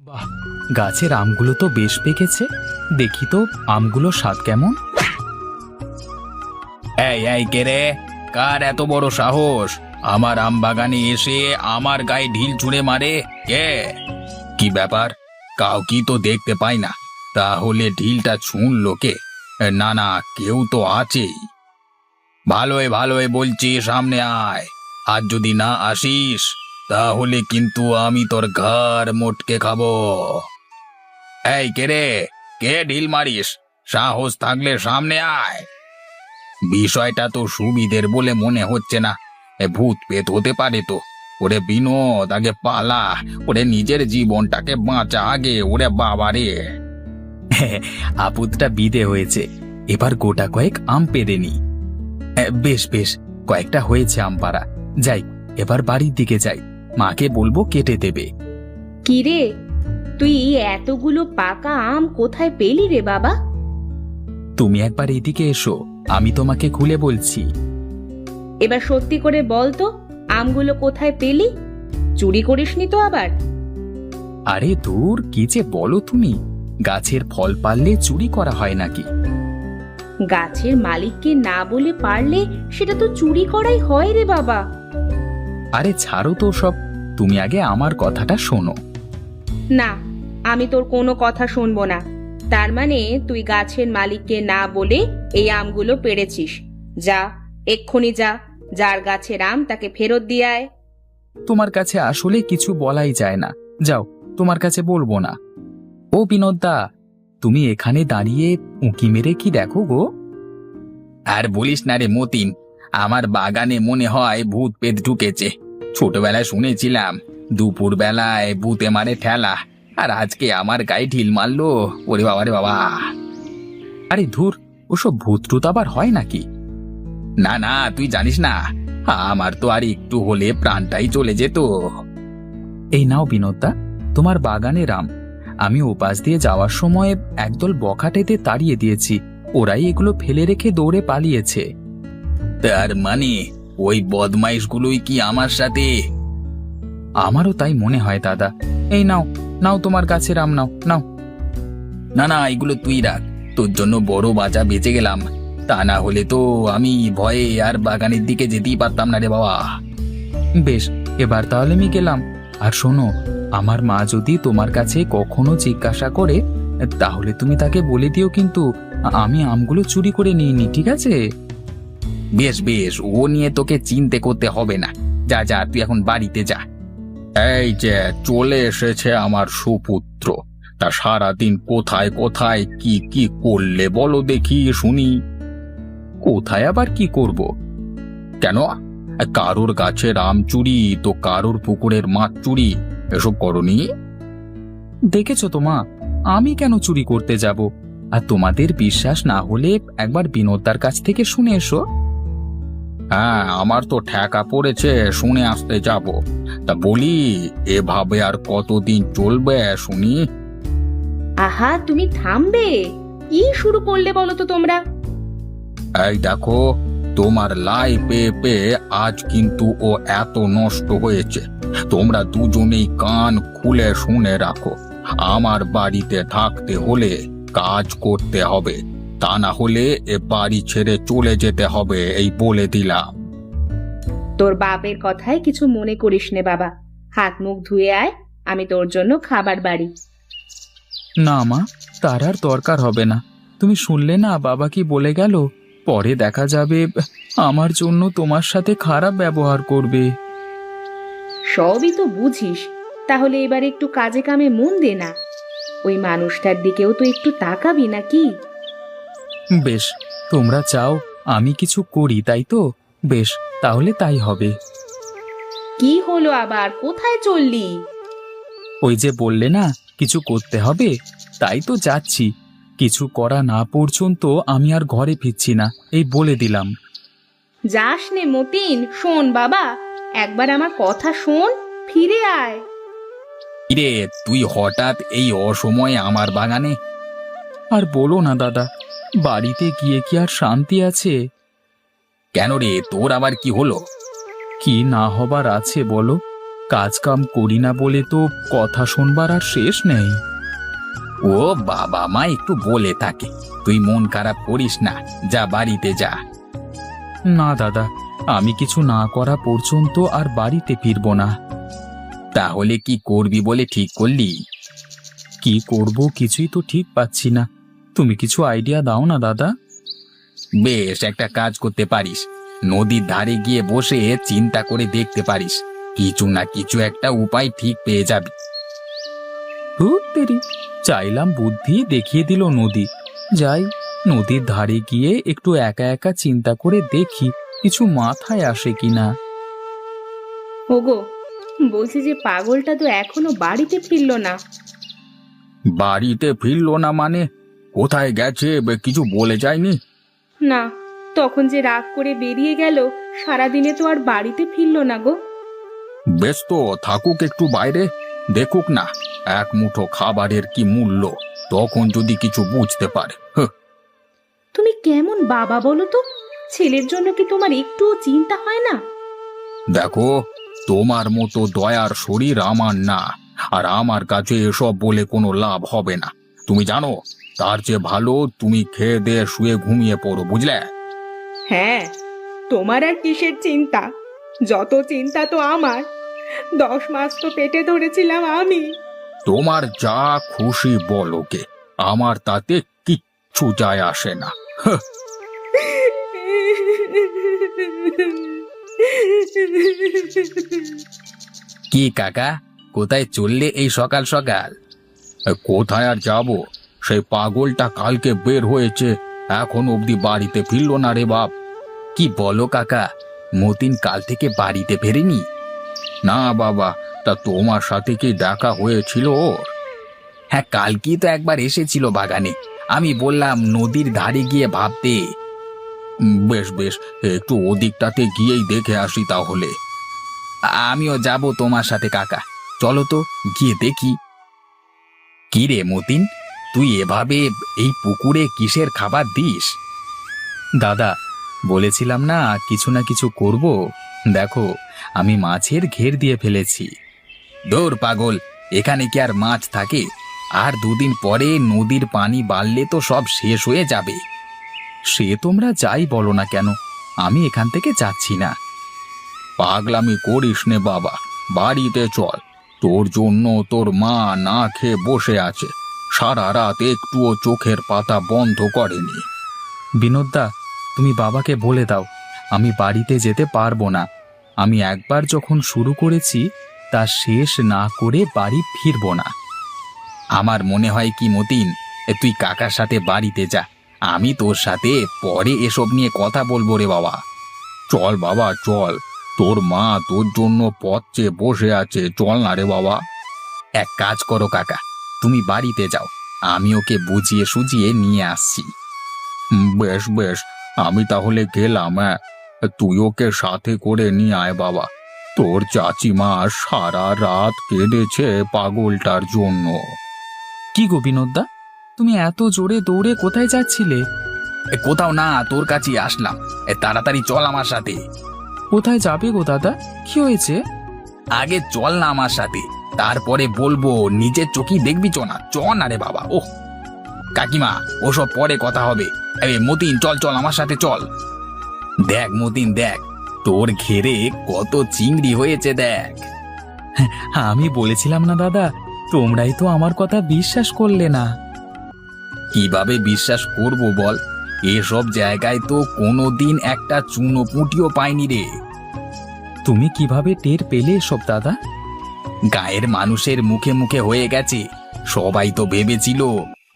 বাহ, গাছের আমগুলো তো বেশ পেকেছে। দেখি তো আমগুলো স্বাদ কেমন। এই এই কে রে? কার এত বড় সাহস আমার আম বাগানে এসে আমার গায়ে ঢিল ছুঁড়ে মারে? কে? কি ব্যাপার? কাউকে তো দেখতে পাই না, তাহলে ঢিলটা ছুঁড়লো কে? না না, কেউ তো আছেই। ভালোই ভালোই বলছি, সামনে আয়। আর যদি না আসিস তাহলে কিন্তু আমি তোর ঘাড় মোটকে খাবো। এই কে রে? কে ঢিল মারিস? সাহস থাকলে সামনে আয়। বিষয়টা তো সুবিধের বলে মনে হচ্ছে না। ভূত পেত হতে পারে তো। ওরে বিনোদ, আগে পালা। ওরে নিজের জীবনটাকে বাঁচা আগে। ওরে বাবারে! আপদটা বিদে হয়েছে, এবার গোটা কয়েক আম পেড়ে নি। বেশ বেশ, কয়েকটা হয়েছে আম পাড়া। যাই, এবার বাড়ির দিকে যাই, মাকে বলবো কেটে দেবে। কিরে, তুই এতগুলো পাকা আম কোথায় পেলি রে বাবা? তুমি একবার এদিকে এসো, আমি তোমাকে খুলে বলছি। এবার সত্যি করে বল তো, আমগুলো কোথায় পেলি? চুরি করিসনি তো আবার? আরে দূর, কি যে বলো তুমি! গাছের ফল পারলে চুরি করা হয় নাকি? গাছের মালিককে না বলে পারলে সেটা তো চুরি করাই হয় রে বাবা। আরে ছাড়ো তো সব, তুমি আগে আমার কথাটা শোনো। না, আমি তোর কোনো কথা শুনবো না। তার মানে তুই গাছের মালিককে না বলে এই আমগুলো পেড়েছিস। যা, এক্ষুনি যা, যার গাছের আম তাকে ফেরত দিয়ে আয়। তোমার কাছে আসলে কিছু বলাই যায় না। যাও, তোমার কাছে বলবো না। ও বিনোদদা, তুমি এখানে দাঁড়িয়ে উঁকি মেরে কি দেখো গো? আর বলিস না রে মতিন, আমার বাগানে মনে হয় ভূত পেত ঢুকেছে। ছোটবেলায় শুনেছিলাম দুপুর বেলায় ভূতে মারে ঠেলা, আর আজকে আমার গায়ে ঢিল মারলো। ওরে বাবা রে বাবা! আরে ধুর, ওসব ভূত টুত আবার হয় নাকি? না না, তুই জানিস না, আমার তো আর একটু হলে প্রাণটাই চলে যেত। এই নাও বিনোদদা, তোমার বাগানের আম। আমি ওপাশ দিয়ে যাওয়ার সময় একদল বখাটেতে তাড়িয়ে দিয়েছি, ওরাই এগুলো ফেলে রেখে দৌড়ে পালিয়েছে। তার মানে ওই বদমাইশগুলোই কি আমার সাথে? আমারও তাই মনে হয় দাদা। এই নাও, নাও তোমার গাছের আম, নাও নাও। না না, এগুলো তুই রাখ, তোর জন্য বড় বাঁচা বেঁচে গেলাম। তা না হলে তো আমি ভয়ে আর বাগানের দিকে যেতেই পারতাম না রে বাবা। বেশ, এবার তাহলে আমি গেলাম। আর শোনো, আমার মা যদি তোমার কাছে কখনো জিজ্ঞাসা করে, তাহলে তুমি তাকে বলে দিও কিন্তু আমি আমগুলো চুরি করে নিইনি, ঠিক আছে? বেশ বেশ, ও নিয়ে তোকে চিন্তা করতে হবে না। যা যা, তুই এখন বাড়িতে যা। এই যে চলে এসেছে আমার সুপুত্র। তা সারাদিন কোথায় কোথায় কি কি করলে বলো দেখি শুনি। কোথায় আবার কি করব? কেন? কারোর গাছের আম চুরি তো কারোর পুকুরের মাছ চুরি, এসব করনি? দেখেছো তো মা, আমি কেন চুরি করতে যাব? আর তোমাদের বিশ্বাস না হলে একবার বিনোদার কাছ থেকে শুনে এসো। হ্যাঁ, আমার তো ঠেকা পড়েছে, শুনে আসতে যাব। তা বলি, এভাবে আর কতদিন চলবে শুনি? আহা, তুমি থামবে? কি শুরু করলে বলো তো তোমরা? এই দেখো, তোমার লাই পেয়ে পেয়ে আজ কিন্তু ও এত নষ্ট হয়েছে। তোমরা দুজনেই কান খুলে শুনে রাখো। আমার বাড়িতে থাকতে হলে কাজ করতে হবে, তা না হলে এ বাড়ি ছেড়ে চলে যেতে হবে, এই বলে দিলাম। তোর বাপের কথায় কিছু মনে করিস নে বাবা। হাত মুখ ধুয়ে আয়, আমি তোর জন্য খাবার বাড়ি। না মা, তার আর দরকার হবে না। তুমি শুনলে না বাবা কি বলে গেল? পরে দেখা যাবে আমার জন্য তোমার সাথে খারাপ ব্যবহার করবে। সবই তো বুঝিস, তাহলে এবার একটু কাজে কামে মন দে না। ওই মানুষটার দিকেও তো একটু তাকাবি নাকি? বেশ, তোমরা চাও আমি কিছু করি, তাই তো? বেশ, তাহলে তাই হবে। কি হলো আবার, কোথায় চললি? ওই যে বললে না কিছু করতে হবে, তাই তো যাচ্ছি। কিছু করা না পর্যন্ত আমি আর ঘরে ফিরছি না, এই বলে দিলাম। যাস নে মতিন, শোন বাবা, একবার আমার কথা শোন, ফিরে আয়। রে, তুই হঠাৎ এই অসময়ে আমার বাগানে? আর বলো না দাদা, বাড়িতে গিয়ে কি আর শান্তি আছে? কেন রে, তোর আবার কি হলো? কি না হবার আছে বলো? কাজ কাম করি না বলে তো কথা শুনবার আর শেষ নেই। ও বাবা মা একটু বলে থাকে, তুই মন খারাপ করিস না, যা বাড়িতে যা। না দাদা, আমি কিছু না করা পর্যন্ত আর বাড়িতে ফিরবো না। তাহলে কি করবি বলে ঠিক করলি? কি করব কিছুই তো ঠিক পাচ্ছি না, তুমি কিছু আইডিয়া দাও না দাদা। বেশ, একটা কাজ করতে পারিস, নদীর ধারে গিয়ে বসে চিন্তা করে দেখতে পারিস, কিছু না কিছু একটা উপায় ঠিক পেয়ে যাবি। তেরি, চাইলাম বুদ্ধি দেখিয়ে দিল নদী। যাই, নদীর ধারে গিয়ে একটু একা একা চিন্তা করে দেখি কিছু মাথায় আসে কিনা। ওগো, বলছি যে পাগলটা তো এখনো বাড়িতে ফিরলো না। বাড়িতে ফিরলো না মানে? কোথায় গেছে কিছু বলে যায়নি? না, তখন যে রাগ করে বেরিয়ে গেল, সারাদিনে তো আর বাড়িতে ফিরলো না গো। বেশ তো থাকুক একটু বাইরে, দেখুক না এক মুঠো খাবারের কি মূল্য, তখন যদি কিছু বুঝতে পারে। তুমি কেমন বাবা বলো তো? ছেলের জন্য কি তোমার একটুও চিন্তা হয় না? দেখো, তোমার মতো দয়ার শরীর আমার না, আর আমার কাছে এসব বলে কোনো লাভ হবে না। তুমি জানো, তার চেয়ে ভালো তুমি খেয়ে দিয়ে শুয়ে ঘুমিয়ে পড়ো, বুঝলে? হ্যাঁ, তোমার আর কিসের চিন্তা? যত চিন্তা তো আমার। 10 মাস তো পেটে ধরেছিলাম আমি। তোমার যা খুশি বলো কে, আমার তাতে কিচ্ছু যায় আসে না। কি কাকা, কোথায় চললে এই সকাল সকাল? কোথায় আর যাব, সেই পাগলটা কালকে বের হয়েছে, এখন অবধি বাড়িতে ফিরলো না রে বাপ। কি বলো কাকা, মতিন কাল থেকে বাড়িতে ফেরেনি? না বাবা, তা তোমার সাথে কি দেখা হয়েছিল ওর? হ্যাঁ, কালকেই তো একবার এসেছিল বাগানে, আমি বললাম নদীর ধারে গিয়ে ভাবতে। বেশ বেশ, একটু ওদিকটাতে গিয়েই দেখে আসি তাহলে। আমিও যাব তোমার সাথে কাকা, চলো তো গিয়ে দেখি। কি রে মতিন, তুই এভাবে এই পুকুরে কিসের খাবার দিস? দাদা, বলেছিলাম না কিছু না কিছু করব, দেখো আমি মাছের ঘের দিয়ে ফেলেছি। দৌড় পাগল, এখানে কি আর মাছ থাকে? আর 2 দিন পরে নদীর পানি বাড়লে তো সব শেষ হয়ে যাবে। সে তোমরা যাই বলো না কেন, আমি এখান থেকে যাচ্ছি না। পাগলামি করিস নে বাবা, বাড়িতে চল, তোর জন্য তোর মা না খেয়ে বসে আছে, সারা রাত একটুও চোখের পাতা বন্ধ করেনি। বিনোদদা, তুমি বাবাকে বলে দাও আমি বাড়িতে যেতে পারবো না। আমি একবার যখন শুরু করেছি তা শেষ না করে বাড়ি ফিরবো না। আমার মনে হয় কি মতিন, তুই কাকার সাথে বাড়িতে যা, আমি তোর সাথে পরে এসব নিয়ে কথা বলবো রে বাবা। চল বাবা চল, তোর মা তোর জন্য পথ চেয়ে বসে আছে, চল না রে বাবা। এক কাজ করো কাকা, তুমি বাড়িতে যাও, আমি ওকে বুঝিয়ে সুঝিয়ে নিয়ে আসছি। বেশ বেশ, আমি তাহলে গেলাম। হ্যাঁ, তুই ওকে সাথে করে নিয়ে আয় বাবা, তোর চাচিমা সারা রাত কেঁদেছে পাগলটার জন্য। কি গো বিনোদদা, তুমি এত জোরে দৌড়ে কোথায় যাচ্ছিলে? কোথাও না, তোর কাছেই আসলাম, তাড়াতাড়ি চল আমার সাথে। কোথায় যাবে গো দাদা, কি হয়েছে? আগে চল না আমার সাথে, তারপরে বলবো, নিজের চোখেই দেখবি, চ না, চ না রে বাবা। ওহ কাকিমা, ওসব পরে কথা হবে, মতিন চল চল আমার সাথে চল। দেখ মতিন দেখ, তোর ঘেরে কত চিংড়ি হয়েছে দেখ। আমি বলেছিলাম না দাদা, তোমরাই তো আমার কথা বিশ্বাস করলে না। কিভাবে বিশ্বাস করব বল, এসব জায়গায় তো কোনোদিন একটা চুনো পুঁটিও পাইনি রে। তুমি কিভাবে টের পেলে এসব দাদা? গায়ের মানুষের মুখে মুখে হয়ে গেছে, সবাই তো ভেবেছিল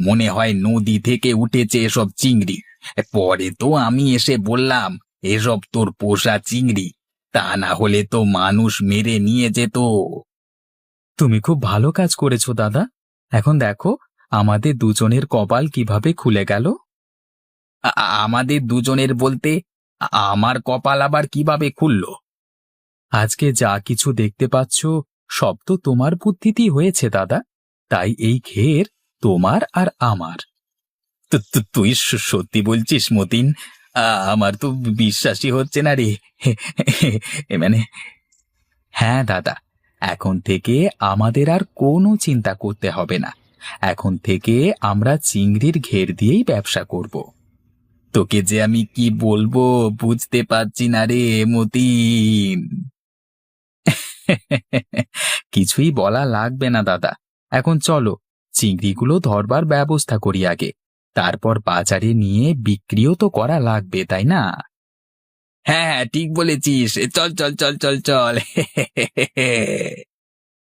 মনে হয় নদী থেকে উঠেছে এসব চিংড়ি। পরে তো আমি এসে বললাম এসব তোর পোষা চিংড়ি, তা না হলে তো মানুষ মেরে নিয়ে যেত। তুমি খুব ভালো কাজ করেছো দাদা, এখন দেখো আমাদের দুজনের কপাল কিভাবে খুলে গেল। আমাদের দুজনের বলতে আমার কপাল আবার কিভাবে খুললো? আজকে যা কিছু দেখতে পাচ্ছ সব তো তোমার বুদ্ধিতেই হয়েছে দাদা, তাই এই ঘের তোমার আর আমার। তুই সত্যি বলছিস মতিন? আমার তো বিশ্বাসই হচ্ছে না রে। মানে হ্যাঁ দাদা, এখন থেকে আমাদের আর কোনো চিন্তা করতে হবে না। এখন থেকে আমরা চিংড়ির ঘের দিয়েই ব্যবসা করব। তোকে যে আমি কি বলবো বুঝতে পারছি না রে মতিন। কিছুই বলা লাগবে না দাদা। এখন চলো, চিংড়িগুলো ধরবার ব্যবস্থা করি আগে, তারপর বাজারে নিয়ে বিক্রিও তো করা লাগবে, তাই না? হ্যাঁ হ্যাঁ, ঠিক বলেছিস। চল চল চল চল চল।